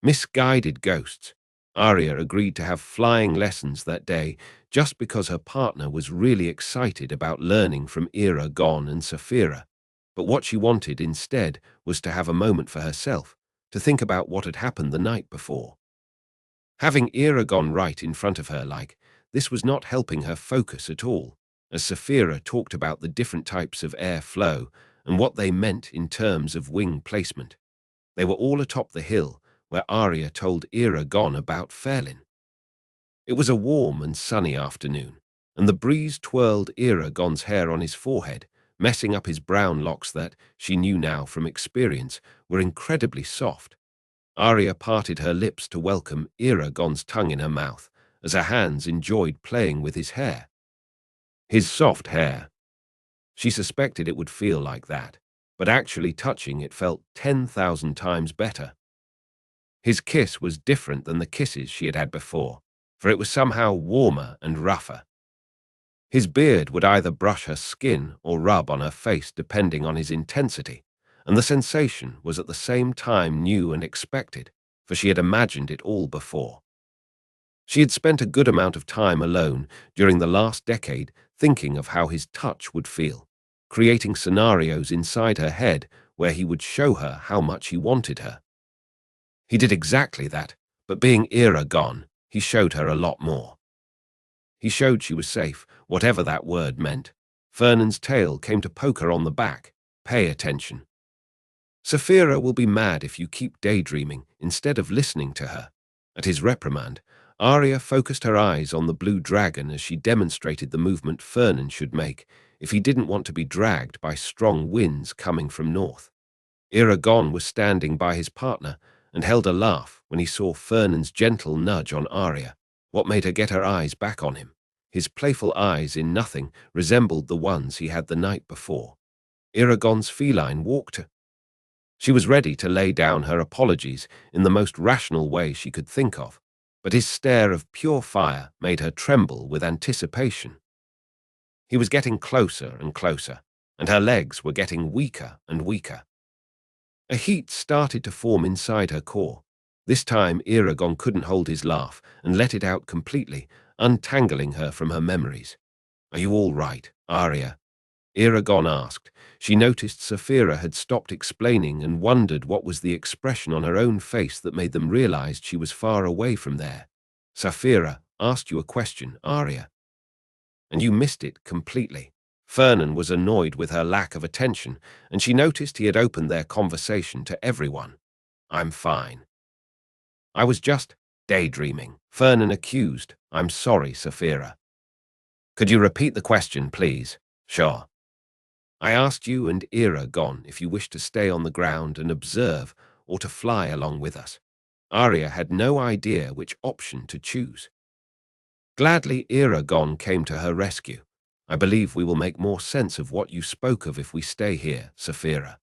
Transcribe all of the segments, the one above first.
Misguided ghosts. Arya agreed to have flying lessons that day just because her partner was really excited about learning from Eragon and Saphira. But what she wanted instead was to have a moment for herself, to think about what had happened the night before. Having Eragon right in front of her this was not helping her focus at all, as Saphira talked about the different types of air flow and what they meant in terms of wing placement. They were all atop the hill, where Arya told Eragon about Fairlin. It was a warm and sunny afternoon, and the breeze twirled Eragon's hair on his forehead, messing up his brown locks that, she knew now from experience, were incredibly soft. Arya parted her lips to welcome Eragon's tongue in her mouth, as her hands enjoyed playing with his hair. His soft hair. She suspected it would feel like that, but actually touching it felt 10,000 times better. His kiss was different than the kisses she had had before, for it was somehow warmer and rougher. His beard would either brush her skin or rub on her face depending on his intensity, and the sensation was at the same time new and expected, for she had imagined it all before. She had spent a good amount of time alone during the last decade thinking of how his touch would feel, creating scenarios inside her head where he would show her how much he wanted her. He did exactly that, but being Eragon, he showed her a lot more. He showed she was safe, whatever that word meant. Vernon's tail came to poke her on the back. Pay attention. Saphira will be mad if you keep daydreaming instead of listening to her. At his reprimand, Arya focused her eyes on the blue dragon as she demonstrated the movement Vernon should make if he didn't want to be dragged by strong winds coming from north. Eragon was standing by his partner and held a laugh when he saw Vernon's gentle nudge on Arya. What made her get her eyes back on him? His playful eyes in nothing resembled the ones he had the night before. Eragon's feline walked her. She was ready to lay down her apologies in the most rational way she could think of, but his stare of pure fire made her tremble with anticipation. He was getting closer and closer, and her legs were getting weaker and weaker. A heat started to form inside her core. This time Eragon couldn't hold his laugh and let it out completely, untangling her from her memories. "Are you all right, Arya?" Eragon asked. She noticed Saphira had stopped explaining and wondered what was the expression on her own face that made them realize she was far away from there. "Saphira asked you a question, Arya, and you missed it completely." Vernon was annoyed with her lack of attention, and she noticed he had opened their conversation to everyone. "I'm fine. I was just daydreaming," Vernon accused. "I'm sorry, Saphira." "Could you repeat the question, please?" "Sure. I asked you and Eragon if you wished to stay on the ground and observe or to fly along with us." Arya had no idea which option to choose. Gladly, Eragon came to her rescue. "I believe we will make more sense of what you spoke of if we stay here, Saphira."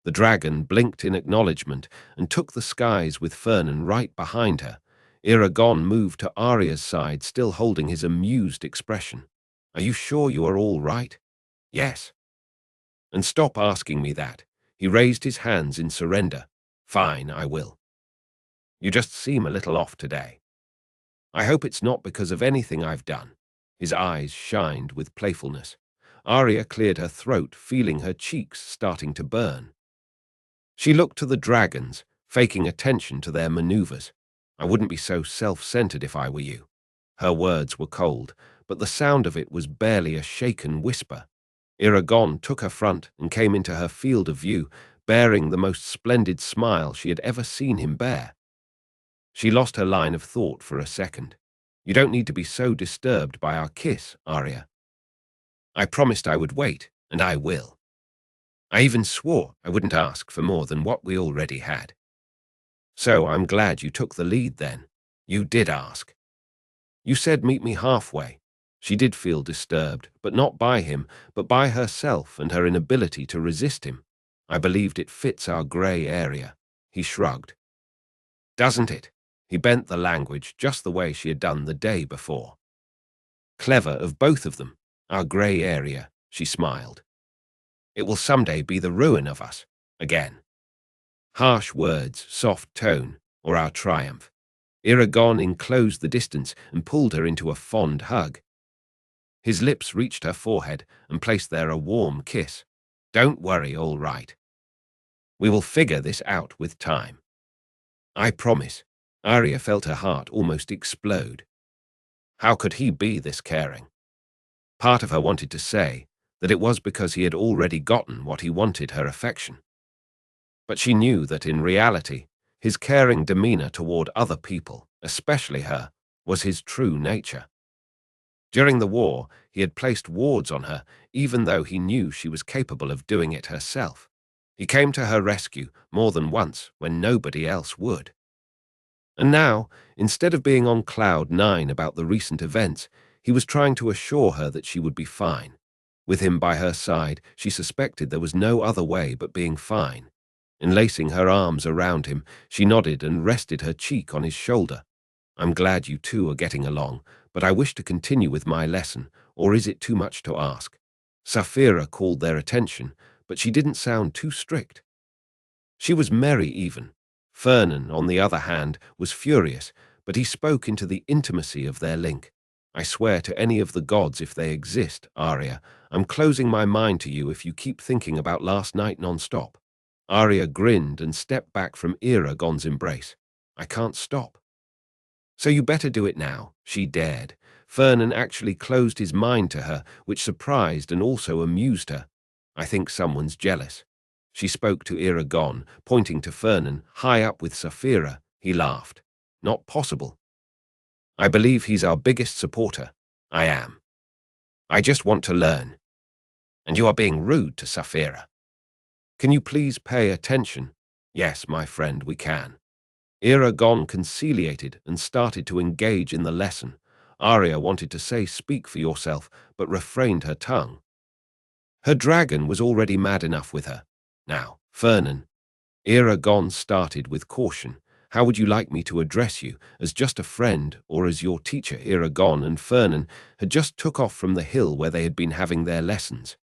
The dragon blinked in acknowledgement and took the skies with Vernon right behind her. Eragon moved to Arya's side, still holding his amused expression. "Are you sure you are all right?" "Yes." "And stop asking me that." He raised his hands in surrender. "Fine, I will. You just seem a little off today. I hope it's not because of anything I've done." His eyes shined with playfulness. Arya cleared her throat, feeling her cheeks starting to burn. She looked to the dragons, faking attention to their maneuvers. "I wouldn't be so self-centered if I were you." Her words were cold, but the sound of it was barely a shaken whisper. Eragon took her front and came into her field of view, bearing the most splendid smile she had ever seen him bear. She lost her line of thought for a second. "You don't need to be so disturbed by our kiss, Arya. I promised I would wait, and I will. I even swore I wouldn't ask for more than what we already had. So I'm glad you took the lead then. You did ask. You said meet me halfway." She did feel disturbed, but not by him, but by herself and her inability to resist him. "I believed it fits our grey area." He shrugged. "Doesn't it?" He bent the language just the way she had done the day before. "Clever of both of them. Our grey area," she smiled. "It will someday be the ruin of us. Again." Harsh words, soft tone. or our triumph. Eragon enclosed the distance and pulled her into a fond hug. His lips reached her forehead and placed there a warm kiss. Don't worry, all right. We will figure this out with time. I promise. Arya felt her heart almost explode. How could he be this caring? Part of her wanted to say that it was because he had already gotten what he wanted, her affection. But she knew that in reality, his caring demeanor toward other people, especially her, was his true nature. During the war, he had placed wards on her, even though he knew she was capable of doing it herself. He came to her rescue more than once when nobody else would. And now, instead of being on cloud nine about the recent events, he was trying to assure her that she would be fine. With him by her side, she suspected there was no other way but being fine. Enlacing her arms around him, she nodded and rested her cheek on his shoulder. I'm glad you two are getting along, but I wish to continue with my lesson, or is it too much to ask? Saphira called their attention, but she didn't sound too strict. She was merry even. Fernan, on the other hand, was furious, but he spoke into the intimacy of their link. I swear to any of the gods if they exist, Arya, I'm closing my mind to you if you keep thinking about last night non-stop. Arya grinned and stepped back from Eragon's embrace. I can't stop. So you better do it now, she dared. Fernan actually closed his mind to her, which surprised and also amused her. I think someone's jealous. She spoke to Eragon, pointing to Fernan, high up with Saphira. He laughed. Not possible. I believe he's our biggest supporter. I am. I just want to learn. And you are being rude to Saphira. Can you please pay attention? Yes, my friend, we can. Eragon conciliated and started to engage in the lesson. Arya wanted to say speak for yourself, but refrained her tongue. Her dragon was already mad enough with her. Now, Fernan. Eragon started with caution. How would you like me to address you, as just a friend or as your teacher? Eragon and Fernan had just took off from the hill where they had been having their lessons.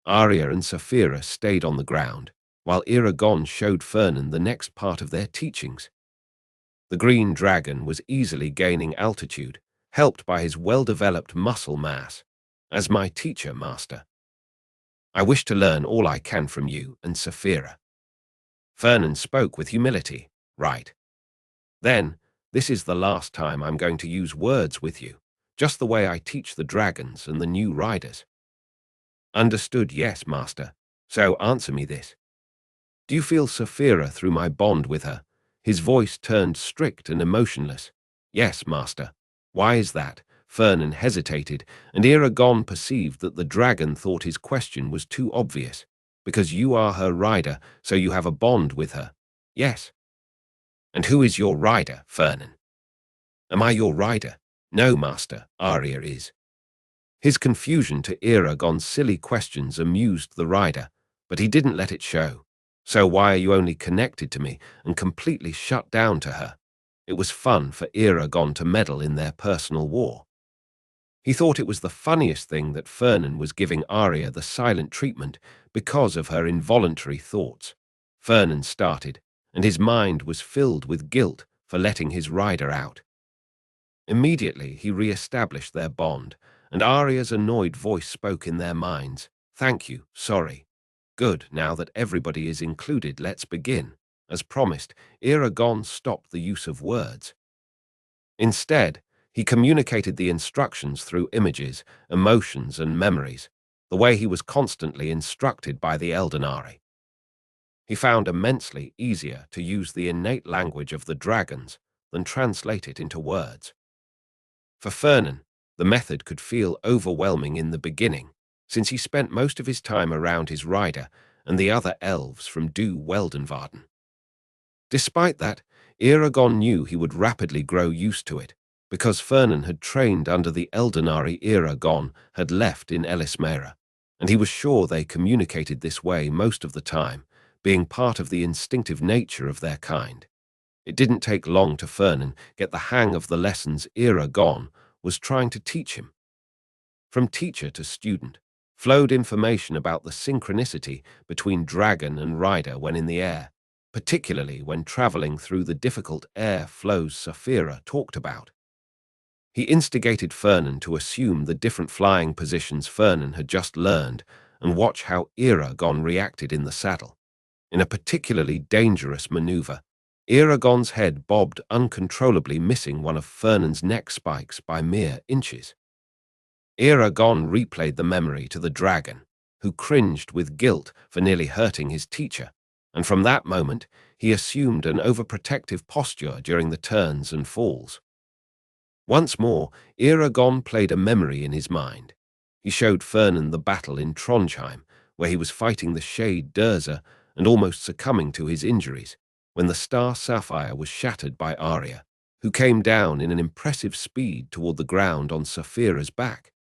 Arya and Saphira stayed on the ground, while Eragon showed Fernan the next part of their teachings. The green dragon was easily gaining altitude, helped by his well-developed muscle mass. As my teacher, Master, I wish to learn all I can from you and Saphira. Fernan spoke with humility. Right. Then, this is the last time I'm going to use words with you, just the way I teach the dragons and the new riders. Understood, yes, Master. So answer me this. Do you feel Saphira through my bond with her? His voice turned strict and emotionless. Yes, Master. Why is that? Fernan hesitated, and Eragon perceived that the dragon thought his question was too obvious. Because you are her rider, so you have a bond with her. Yes. And who is your rider, Fernan? Am I your rider? No, Master, Arya is. His confusion to Eragon's silly questions amused the rider, but he didn't let it show. So why are you only connected to me and completely shut down to her? It was fun for Eragon to meddle in their personal war. He thought it was the funniest thing that Fernan was giving Arya the silent treatment because of her involuntary thoughts. Fernan started, and his mind was filled with guilt for letting his rider out. Immediately he re-established their bond, and Arya's annoyed voice spoke in their minds. Thank you, sorry. Good, now that everybody is included, let's begin. As promised, Eragon stopped the use of words. Instead, he communicated the instructions through images, emotions, and memories, the way he was constantly instructed by the Eldenari. He found immensely easier to use the innate language of the dragons than translate it into words. For Fernan, the method could feel overwhelming in the beginning, since he spent most of his time around his rider and the other elves from Du Weldenvarden. Despite that, Eragon knew he would rapidly grow used to it, because Fernan had trained under the Eldenari Eragon had left in Elismera, and he was sure they communicated this way most of the time, being part of the instinctive nature of their kind. It didn't take long to Fernan get the hang of the lessons Eragon was trying to teach him. From teacher to student flowed information about the synchronicity between dragon and rider when in the air, particularly when traveling through the difficult air flows Saphira talked about. He instigated Fernan to assume the different flying positions Fernan had just learned and watch how Eragon reacted in the saddle. In a particularly dangerous maneuver, Eragon's head bobbed uncontrollably, missing one of Fernan's neck spikes by mere inches. Eragon replayed the memory to the dragon, who cringed with guilt for nearly hurting his teacher, and from that moment he assumed an overprotective posture during the turns and falls. Once more, Eragon played a memory in his mind. He showed Fernan the battle in Trondheim, where he was fighting the shade Durza and almost succumbing to his injuries, when the star sapphire was shattered by Arya, who came down in an impressive speed toward the ground on Saphira's back.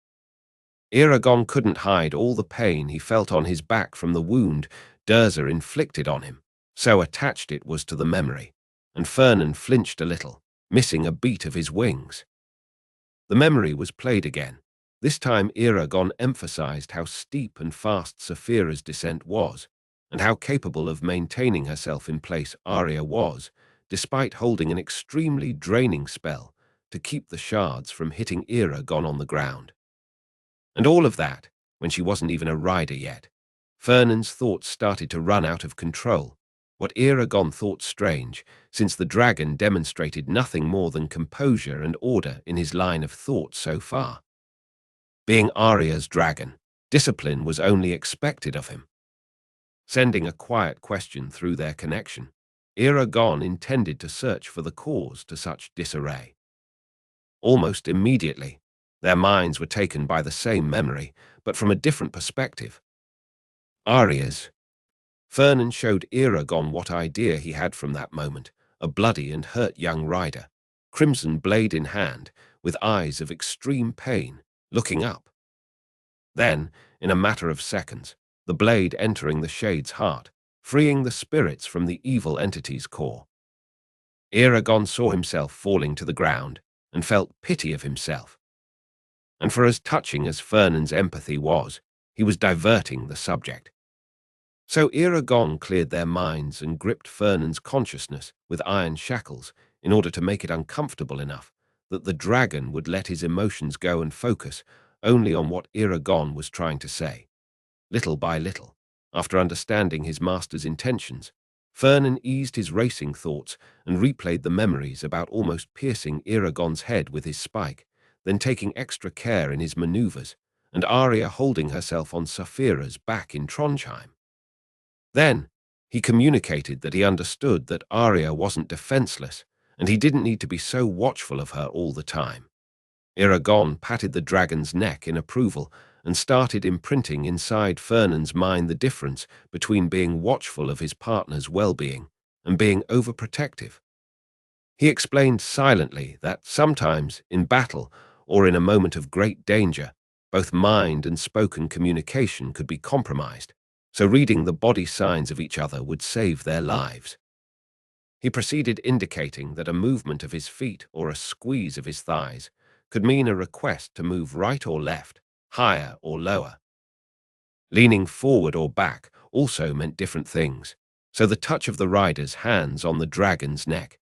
Eragon couldn't hide all the pain he felt on his back from the wound Durza inflicted on him, so attached it was to the memory, and Fernan flinched a little, missing a beat of his wings. The memory was played again. This time Eragon emphasized how steep and fast Saphira's descent was, and how capable of maintaining herself in place Arya was, despite holding an extremely draining spell to keep the shards from hitting Eragon on the ground. And all of that, when she wasn't even a rider yet. Fernan's thoughts started to run out of control, what Eragon thought strange, since the dragon demonstrated nothing more than composure and order in his line of thought so far. Being Arya's dragon, discipline was only expected of him. Sending a quiet question through their connection, Eragon intended to search for the cause to such disarray. Almost immediately, their minds were taken by the same memory, but from a different perspective. Arya's. Fernan showed Eragon what idea he had from that moment, a bloody and hurt young rider, crimson blade in hand, with eyes of extreme pain, looking up. Then, in a matter of seconds, the blade entering the shade's heart, freeing the spirits from the evil entity's core. Eragon saw himself falling to the ground and felt pity of himself. And for as touching as Fernan's empathy was, he was diverting the subject. So Eragon cleared their minds and gripped Fernan's consciousness with iron shackles in order to make it uncomfortable enough that the dragon would let his emotions go and focus only on what Eragon was trying to say. Little by little, after understanding his master's intentions, Fernan eased his racing thoughts and replayed the memories about almost piercing Eragon's head with his spike, then taking extra care in his maneuvers, and Arya holding herself on Saphira's back in Trondheim. Then, he communicated that he understood that Arya wasn't defenseless, and he didn't need to be so watchful of her all the time. Eragon patted the dragon's neck in approval and started imprinting inside Fernan's mind the difference between being watchful of his partner's well-being and being overprotective. He explained silently that sometimes, in battle or in a moment of great danger, both mind and spoken communication could be compromised, so reading the body signs of each other would save their lives. He proceeded indicating that a movement of his feet or a squeeze of his thighs could mean a request to move right or left, higher or lower. Leaning forward or back also meant different things, so the touch of the rider's hands on the dragon's neck.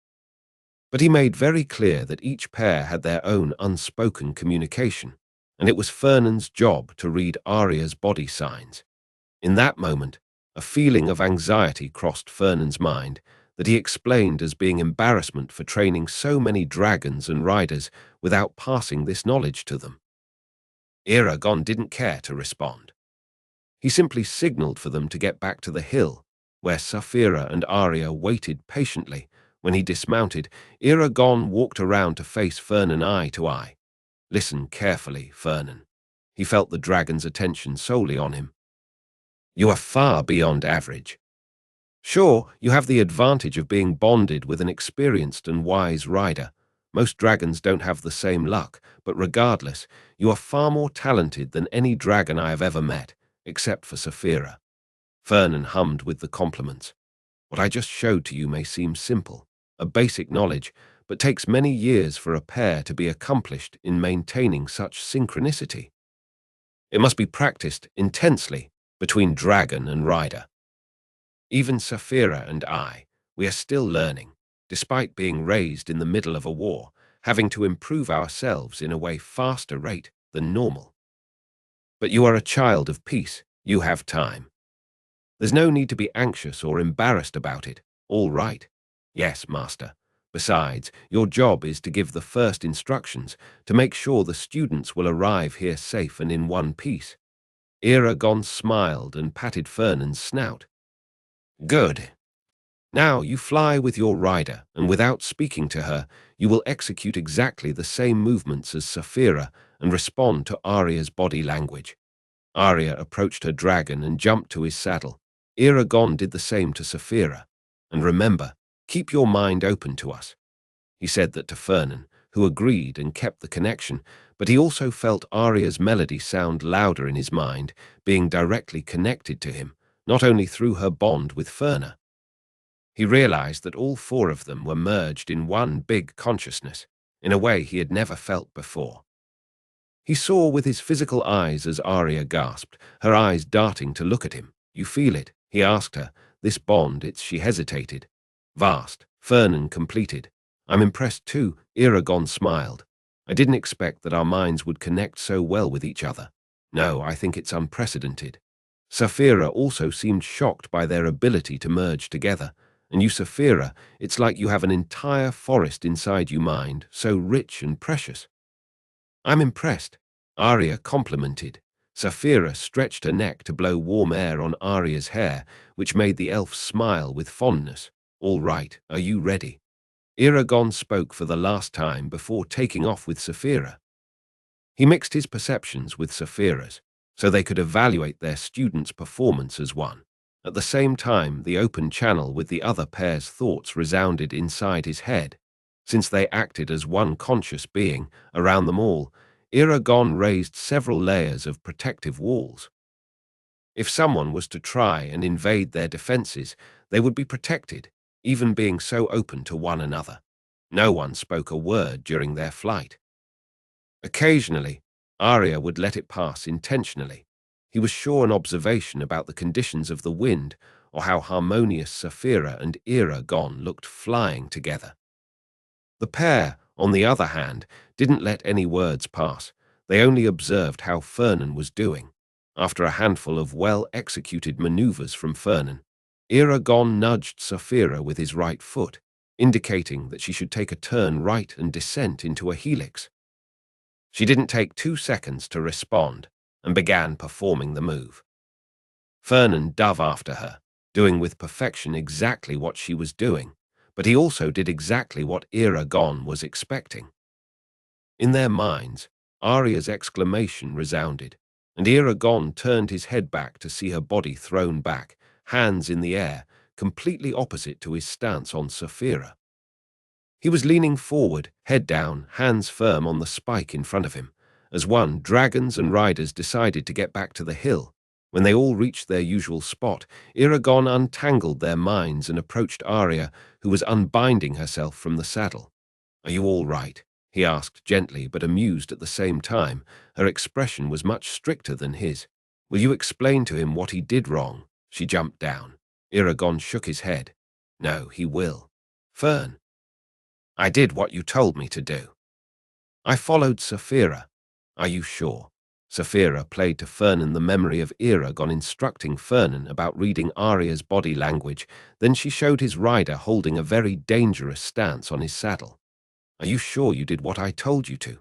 But he made very clear that each pair had their own unspoken communication, and it was Fernan's job to read Arya's body signs. In that moment, a feeling of anxiety crossed Fernan's mind that he explained as being embarrassment for training so many dragons and riders without passing this knowledge to them. Eragon didn't care to respond. He simply signaled for them to get back to the hill, where Saphira and Arya waited patiently. When he dismounted, Eragon walked around to face Fernan eye to eye. Listen carefully, Fernan. He felt the dragon's attention solely on him. You are far beyond average. Sure, you have the advantage of being bonded with an experienced and wise rider. Most dragons don't have the same luck, but regardless, you are far more talented than any dragon I have ever met, except for Saphira. Fernan hummed with the compliments. What I just showed to you may seem simple, a basic knowledge, but takes many years for a pair to be accomplished in maintaining such synchronicity. It must be practiced intensely between dragon and rider. Even Saphira and I, We are still learning, despite being raised in the middle of a war, having to improve ourselves in a way faster rate than normal. But you are a child of peace. You have time. There's no need to be anxious or embarrassed about it. All right. Yes, master. Besides, your job is to give the first instructions to make sure the students will arrive here safe and in one piece. Eragon smiled and patted Fernan's snout. Good. Now you fly with your rider, and without speaking to her, you will execute exactly the same movements as Saphira and respond to Arya's body language. Arya approached her dragon and jumped to his saddle. Eragon did the same to Saphira. And remember, keep your mind open to us. He said that to Fernan, who agreed and kept the connection, but he also felt Arya's melody sound louder in his mind, being directly connected to him, not only through her bond with Ferna. He realized that all four of them were merged in one big consciousness, in a way he had never felt before. He saw with his physical eyes as Arya gasped, her eyes darting to look at him. You feel it? He asked her. This bond, she hesitated. Vast, Fernan completed. I'm impressed too, Eragon smiled. I didn't expect that our minds would connect so well with each other. No, I think it's unprecedented. Saphira also seemed shocked by their ability to merge together. And you, Saphira, it's like you have an entire forest inside you mind, so rich and precious. I'm impressed, Arya complimented. Saphira stretched her neck to blow warm air on Arya's hair, which made the elf smile with fondness. All right, are you ready? Eragon spoke for the last time before taking off with Saphira. He mixed his perceptions with Saphira's, so they could evaluate their students' performance as one. At the same time, the open channel with the other pair's thoughts resounded inside his head. Since they acted as one conscious being around them all, Eragon raised several layers of protective walls. If someone was to try and invade their defenses, they would be protected, even being so open to one another. No one spoke a word during their flight. Occasionally, Arya would let it pass intentionally. He was sure an observation about the conditions of the wind or how harmonious Saphira and Eragon looked flying together. The pair, on the other hand, didn't let any words pass. They only observed how Fernan was doing. After a handful of well-executed maneuvers from Fernan, Eragon nudged Saphira with his right foot, indicating that she should take a turn right and descent into a helix. She didn't take 2 seconds to respond and began performing the move. Fernan dove after her, doing with perfection exactly what she was doing, but he also did exactly what Eragon was expecting. In their minds, Arya's exclamation resounded, and Eragon turned his head back to see her body thrown back, hands in the air, completely opposite to his stance on Saphira. He was leaning forward, head down, hands firm on the spike in front of him. As one, dragons and riders decided to get back to the hill. When they all reached their usual spot, Eragon untangled their minds and approached Arya, who was unbinding herself from the saddle. Are you all right? He asked gently but amused at the same time. Her expression was much stricter than his. Will you explain to him what he did wrong? She jumped down. Eragon shook his head. No, he will. Fern. I did what you told me to do. I followed Saphira. Are you sure? Saphira played to Fernan the memory of Eragon instructing Fernan about reading Arya's body language. Then she showed his rider holding a very dangerous stance on his saddle. Are you sure you did what I told you to?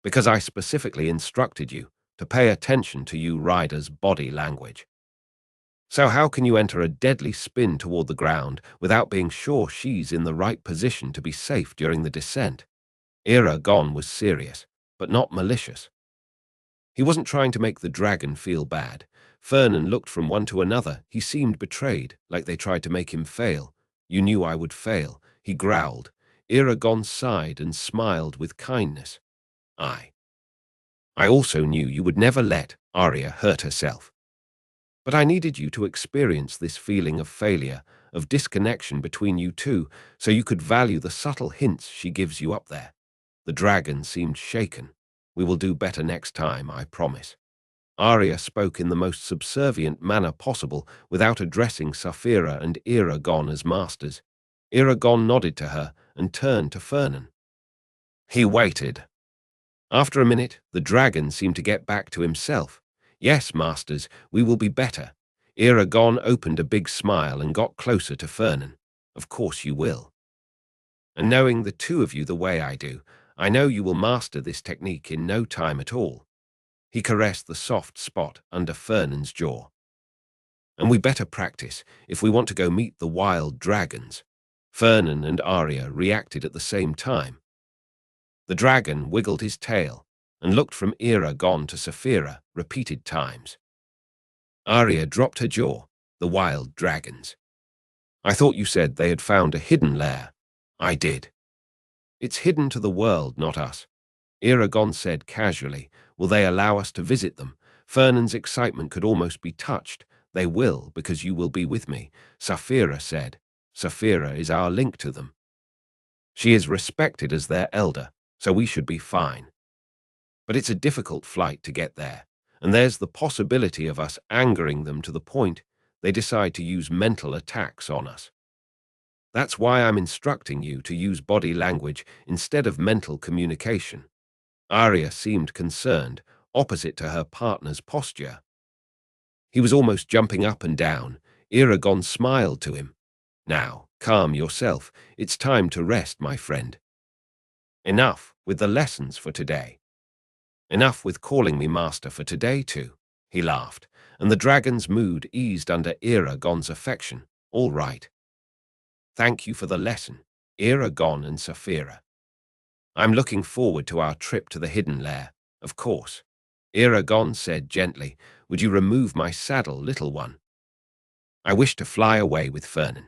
Because I specifically instructed you to pay attention to you rider's body language. So how can you enter a deadly spin toward the ground without being sure she's in the right position to be safe during the descent? Eragon was serious, but not malicious. He wasn't trying to make the dragon feel bad. Fernan looked from one to another. He seemed betrayed, like they tried to make him fail. You knew I would fail, he growled. Eragon sighed and smiled with kindness. I also knew you would never let Arya hurt herself. But I needed you to experience this feeling of failure, of disconnection between you two, so you could value the subtle hints she gives you up there. The dragon seemed shaken. We will do better next time, I promise. Arya spoke in the most subservient manner possible without addressing Saphira and Eragon as masters. Eragon nodded to her and turned to Fernan. He waited. After a minute, the dragon seemed to get back to himself. Yes, masters, we will be better. Eragon opened a big smile and got closer to Fernan. Of course you will. And knowing the two of you the way I do, I know you will master this technique in no time at all. He caressed the soft spot under Fernan's jaw. And we better practice if we want to go meet the wild dragons. Fernan and Arya reacted at the same time. The dragon wiggled his tail and looked from Eragon to Saphira repeated times. Arya dropped her jaw. The wild dragons. I thought you said they had found a hidden lair. I did. It's hidden to the world, not us. Eragon said casually. Will they allow us to visit them? Fernan's excitement could almost be touched. They will, because you will be with me, Saphira said. Saphira is our link to them. She is respected as their elder, so we should be fine. But it's a difficult flight to get there, and there's the possibility of us angering them to the point they decide to use mental attacks on us. That's why I'm instructing you to use body language instead of mental communication. Arya seemed concerned, opposite to her partner's posture. He was almost jumping up and down. Eragon smiled to him. Now, calm yourself. It's time to rest, my friend. Enough with the lessons for today. Enough with calling me master for today, too. He laughed, and the dragon's mood eased under Eragon's affection. All right. Thank you for the lesson, Eragon and Saphira. I'm looking forward to our trip to the hidden lair, of course. Eragon said gently, would you remove my saddle, little one? I wish to fly away with Fernan.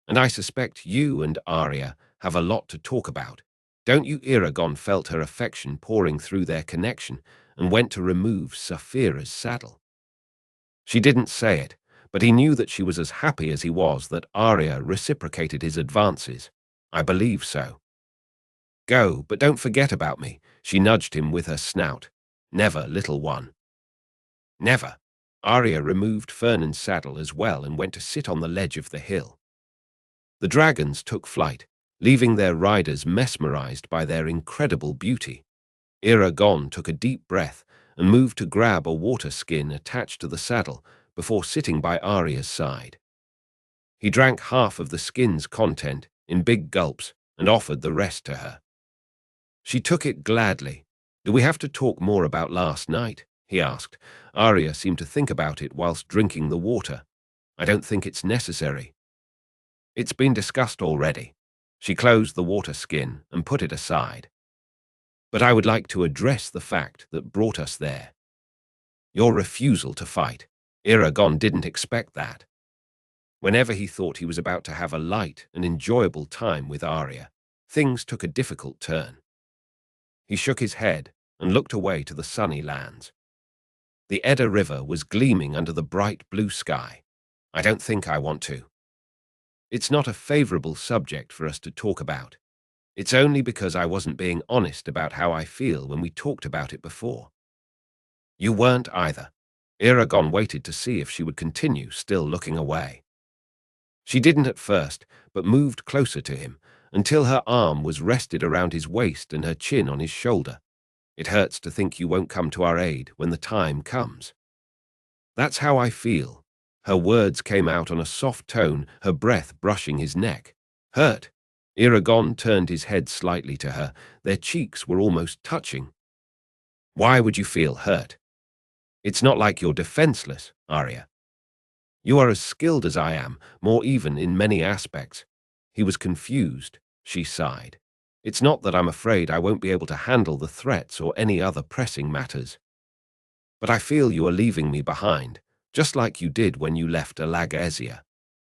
And I suspect you and Arya have a lot to talk about. Don't you? Eragon felt her affection pouring through their connection and went to remove Saphira's saddle. She didn't say it, but he knew that she was as happy as he was that Arya reciprocated his advances. I believe so. Go, but don't forget about me, she nudged him with her snout. Never, little one. Never. Arya removed Fernan's saddle as well and went to sit on the ledge of the hill. The dragons took flight, leaving their riders mesmerized by their incredible beauty. Eragon took a deep breath and moved to grab a water skin attached to the saddle before sitting by Arya's side. He drank half of the skin's content in big gulps and offered the rest to her. She took it gladly. Do we have to talk more about last night? He asked. Arya seemed to think about it whilst drinking the water. I don't think it's necessary. It's been discussed already. She closed the water skin and put it aside. But I would like to address the fact that brought us there. Your refusal to fight. Eragon didn't expect that. Whenever he thought he was about to have a light and enjoyable time with Arya, things took a difficult turn. He shook his head and looked away to the sunny lands. The Edda River was gleaming under the bright blue sky. I don't think I want to. It's not a favorable subject for us to talk about. It's only because I wasn't being honest about how I feel when we talked about it before. You weren't either. Eragon waited to see if she would continue, still looking away. She didn't at first, but moved closer to him, until her arm was rested around his waist and her chin on his shoulder. It hurts to think you won't come to our aid when the time comes. That's how I feel. Her words came out on a soft tone, her breath brushing his neck. Hurt. Eragon turned his head slightly to her. Their cheeks were almost touching. Why would you feel hurt? It's not like you're defenseless, Arya. You are as skilled as I am, more even in many aspects. He was confused. She sighed. It's not that I'm afraid I won't be able to handle the threats or any other pressing matters. But I feel you are leaving me behind, just like you did when you left Alagaezia.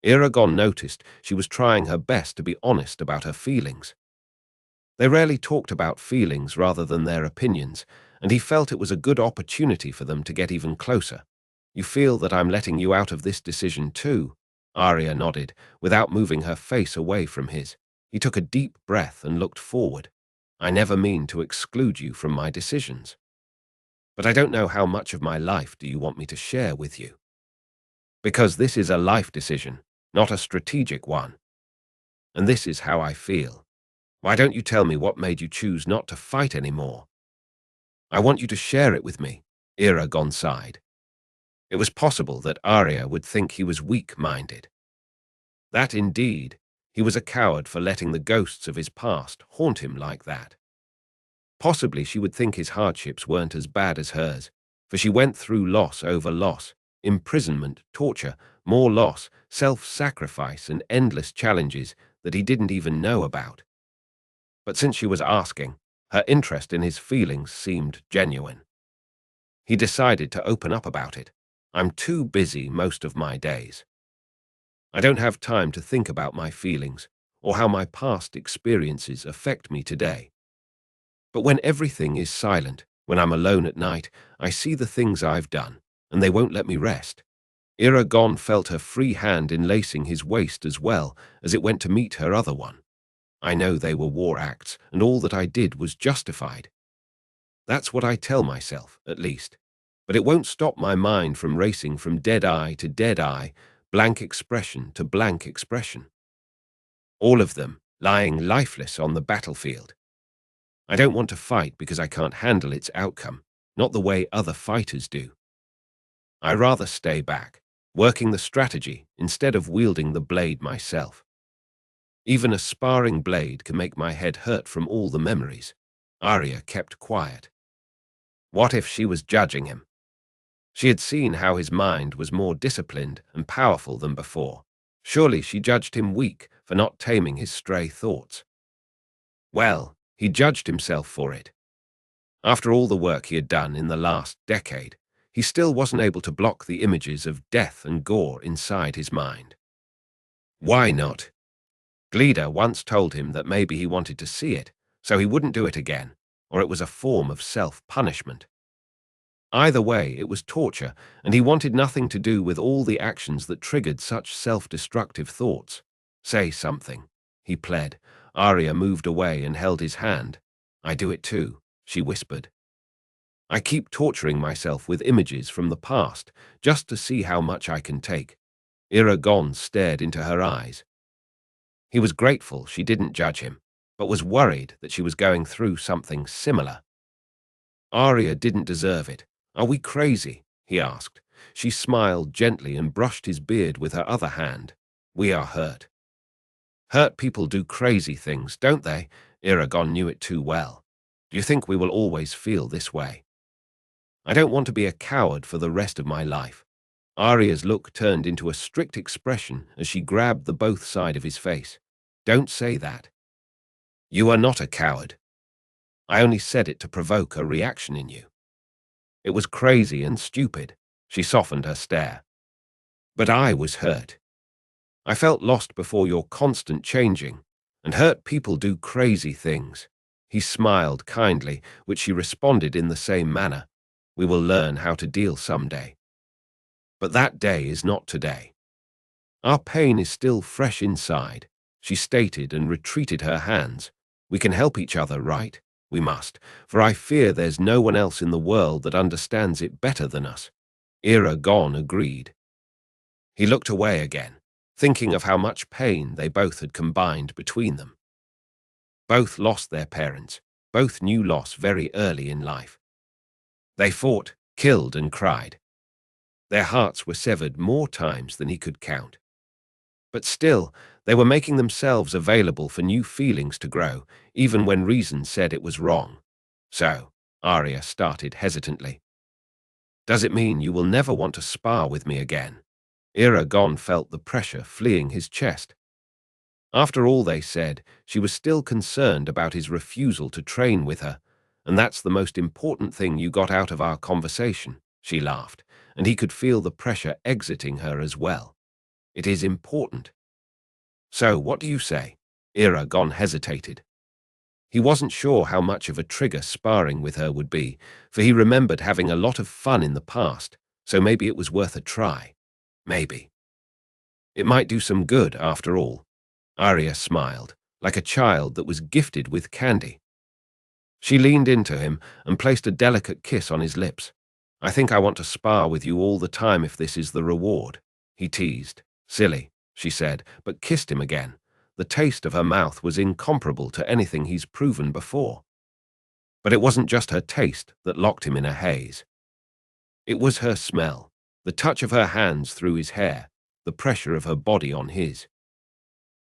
Eragon noticed she was trying her best to be honest about her feelings. They rarely talked about feelings rather than their opinions, and he felt it was a good opportunity for them to get even closer. You feel that I'm letting you out of this decision too? Arya nodded, without moving her face away from his. He took a deep breath and looked forward. I never mean to exclude you from my decisions. But I don't know how much of my life do you want me to share with you? Because this is a life decision, not a strategic one. And this is how I feel. Why don't you tell me what made you choose not to fight anymore? I want you to share it with me, Eragon sighed. It was possible that Arya would think he was weak-minded. That indeed, he was a coward for letting the ghosts of his past haunt him like that. Possibly she would think his hardships weren't as bad as hers, for she went through loss over loss, imprisonment, torture, more loss, self-sacrifice, and endless challenges that he didn't even know about. But since she was asking, her interest in his feelings seemed genuine. He decided to open up about it. I'm too busy most of my days. I don't have time to think about my feelings or how my past experiences affect me today. But when everything is silent, when I'm alone at night, I see the things I've done, and they won't let me rest. Eragon felt her free hand enlacing his waist as well as it went to meet her other one. I know they were war acts, and all that I did was justified. That's what I tell myself, at least. But it won't stop my mind from racing from dead eye to dead eye, blank expression to blank expression. All of them lying lifeless on the battlefield. I don't want to fight because I can't handle its outcome, not the way other fighters do. I rather stay back, working the strategy instead of wielding the blade myself. Even a sparring blade can make my head hurt from all the memories. Arya kept quiet. What if she was judging him? She had seen how his mind was more disciplined and powerful than before. Surely she judged him weak for not taming his stray thoughts. Well, he judged himself for it. After all the work he had done in the last decade, he still wasn't able to block the images of death and gore inside his mind. Why not? Glida once told him that maybe he wanted to see it, so he wouldn't do it again, or it was a form of self-punishment. Either way, it was torture, and he wanted nothing to do with all the actions that triggered such self-destructive thoughts. Say something, he pled. Arya moved away and held his hand. I do it too, she whispered. I keep torturing myself with images from the past, just to see how much I can take. Eragon stared into her eyes. He was grateful she didn't judge him, but was worried that she was going through something similar. Arya didn't deserve it. Are we crazy? He asked. She smiled gently and brushed his beard with her other hand. We are hurt. Hurt people do crazy things, don't they? Eragon knew it too well. Do you think we will always feel this way? I don't want to be a coward for the rest of my life. Arya's look turned into a strict expression as she grabbed the both side of his face. Don't say that. You are not a coward. I only said it to provoke a reaction in you. It was crazy and stupid. She softened her stare. But I was hurt. I felt lost before your constant changing, and hurt people do crazy things. He smiled kindly, which she responded in the same manner. We will learn how to deal someday. But that day is not today. Our pain is still fresh inside, she stated and retreated her hands. We can help each other, right? We must, for I fear there's no one else in the world that understands it better than us. Eragon agreed. He looked away again, thinking of how much pain they both had combined between them. Both lost their parents, both knew loss very early in life. They fought, killed, and cried. Their hearts were severed more times than he could count. But still, they were making themselves available for new feelings to grow, even when reason said it was wrong. So, Arya started hesitantly. Does it mean you will never want to spar with me again? Eragon felt the pressure fleeing his chest. After all they said, she was still concerned about his refusal to train with her, and that's the most important thing you got out of our conversation, she laughed, and he could feel the pressure exiting her as well. It is important. So, what do you say? Eragon hesitated. He wasn't sure how much of a trigger sparring with her would be, for he remembered having a lot of fun in the past, so maybe it was worth a try. Maybe. It might do some good, after all. Arya smiled, like a child that was gifted with candy. She leaned into him and placed a delicate kiss on his lips. I think I want to spar with you all the time if this is the reward, he teased. Silly, she said, but kissed him again. The taste of her mouth was incomparable to anything he's proven before. But it wasn't just her taste that locked him in a haze. It was her smell, the touch of her hands through his hair, the pressure of her body on his.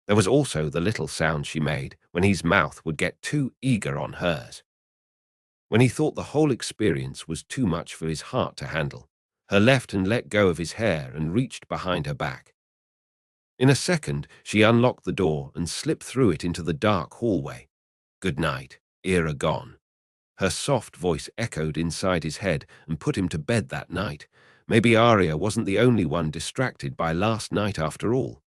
There was also the little sound she made when his mouth would get too eager on hers. When he thought the whole experience was too much for his heart to handle, her left hand let go of his hair and reached behind her back. In a second, she unlocked the door and slipped through it into the dark hallway. Good night, Eragon. Her soft voice echoed inside his head and put him to bed that night. Maybe Arya wasn't the only one distracted by last night after all.